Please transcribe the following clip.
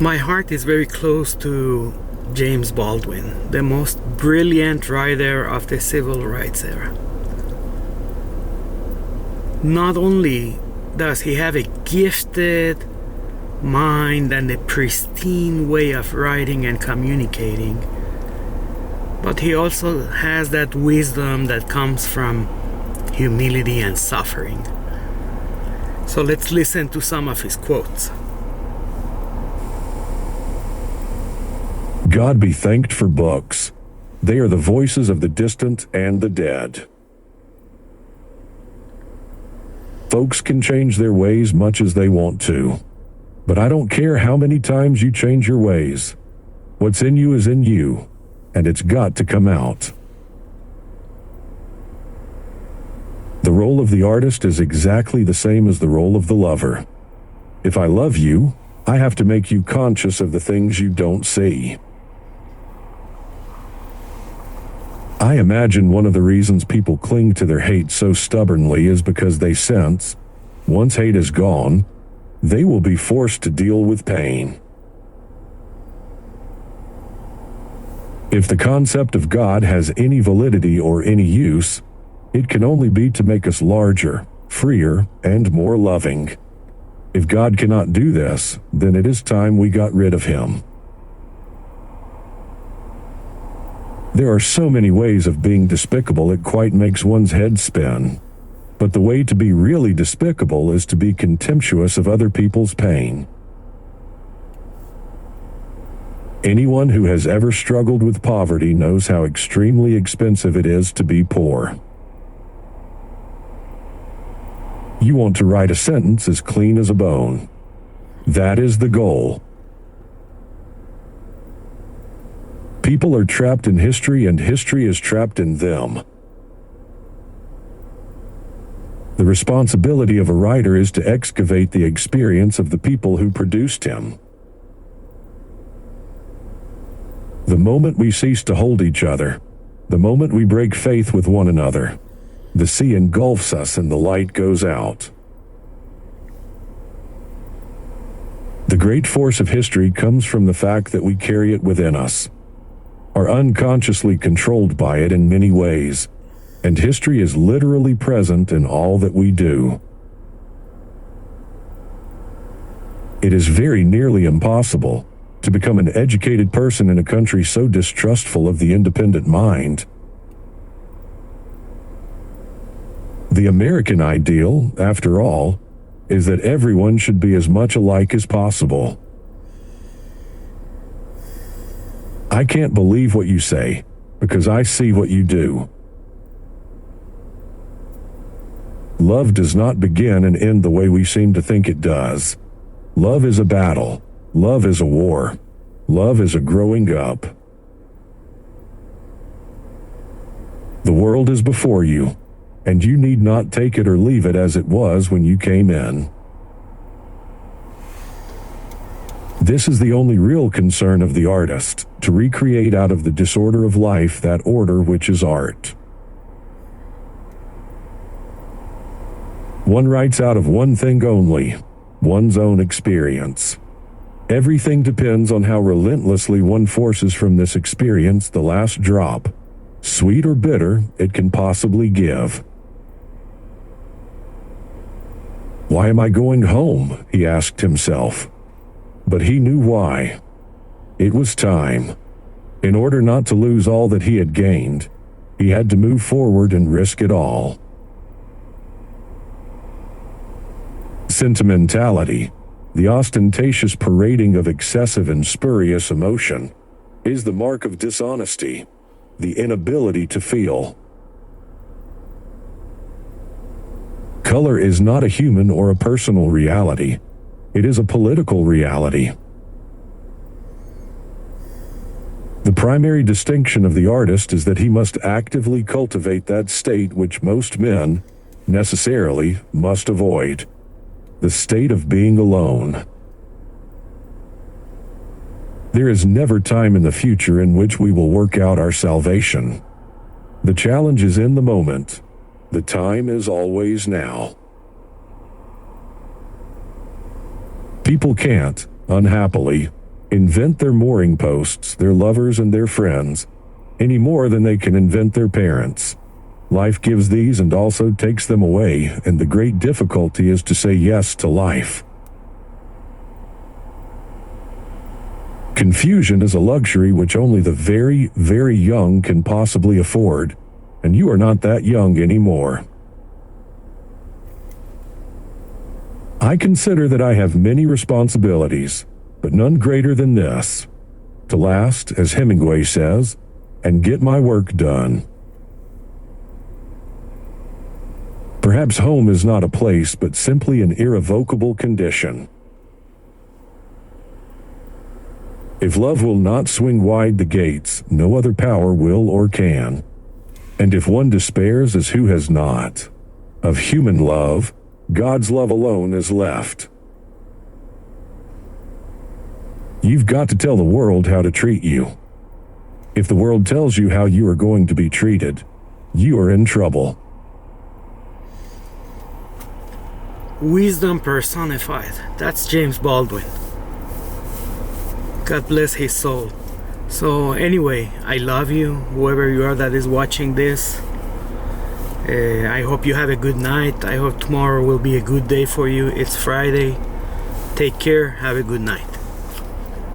My heart is very close to James Baldwin, the most brilliant writer of the civil rights era. Not only does he have a gifted mind and a pristine way of writing and communicating, but he also has that wisdom that comes from humility and suffering. So let's listen to some of his quotes. God be thanked for books. They are the voices of the distant and the dead. Folks can change their ways much as they want to. But I don't care how many times you change your ways. What's in you is in you, and it's got to come out. The role of the artist is exactly the same as the role of the lover. If I love you, I have to make you conscious of the things you don't see. I imagine one of the reasons people cling to their hate so stubbornly is because they sense, once hate is gone, they will be forced to deal with pain. If the concept of God has any validity or any use, it can only be to make us larger, freer, and more loving. If God cannot do this, then it is time we got rid of him. There are so many ways of being despicable it quite makes one's head spin. But the way to be really despicable is to be contemptuous of other people's pain. Anyone who has ever struggled with poverty knows how extremely expensive it is to be poor. You want to write a sentence as clean as a bone. That is the goal. People are trapped in history, and history is trapped in them. The responsibility of a writer is to excavate the experience of the people who produced him. The moment we cease to hold each other, the moment we break faith with one another, the sea engulfs us and the light goes out. The great force of history comes from the fact that we carry it within us, are unconsciously controlled by it in many ways, and history is literally present in all that we do. It is very nearly impossible to become an educated person in a country so distrustful of the independent mind. The American ideal, after all, is that everyone should be as much alike as possible. I can't believe what you say, because I see what you do. Love does not begin and end the way we seem to think it does. Love is a battle. Love is a war. Love is a growing up. The world is before you, and you need not take it or leave it as it was when you came in. This is the only real concern of the artist, to recreate out of the disorder of life that order which is art. One writes out of one thing only, one's own experience. Everything depends on how relentlessly one forces from this experience the last drop, sweet or bitter, it can possibly give. Why am I going home? He asked himself. But he knew why. It was time. In order not to lose all that he had gained, he had to move forward and risk it all. Sentimentality, the ostentatious parading of excessive and spurious emotion, is the mark of dishonesty, the inability to feel. Color is not a human or a personal reality. It is a political reality. The primary distinction of the artist is that he must actively cultivate that state which most men, necessarily, must avoid, the state of being alone. There is never time in the future in which we will work out our salvation. The challenge is in the moment. The time is always now. People can't, unhappily, invent their mooring posts, their lovers, and their friends, any more than they can invent their parents. Life gives these and also takes them away, and the great difficulty is to say yes to life. Confusion is a luxury which only the very, very young can possibly afford, and you are not that young anymore. I consider that I have many responsibilities, but none greater than this: to last, as Hemingway says, and get my work done. Perhaps home is not a place, but simply an irrevocable condition. If love will not swing wide the gates, no other power will or can. And if one despairs as who has not of human love, God's love alone is left. You've got to tell the world how to treat you. If the world tells you how you are going to be treated, you are in trouble. Wisdom personified. That's James Baldwin. God bless his soul. So anyway, I love you, whoever you are that is watching this. I hope you have a good night. I hope tomorrow will be a good day for you. It's Friday. Take care. Have a good night.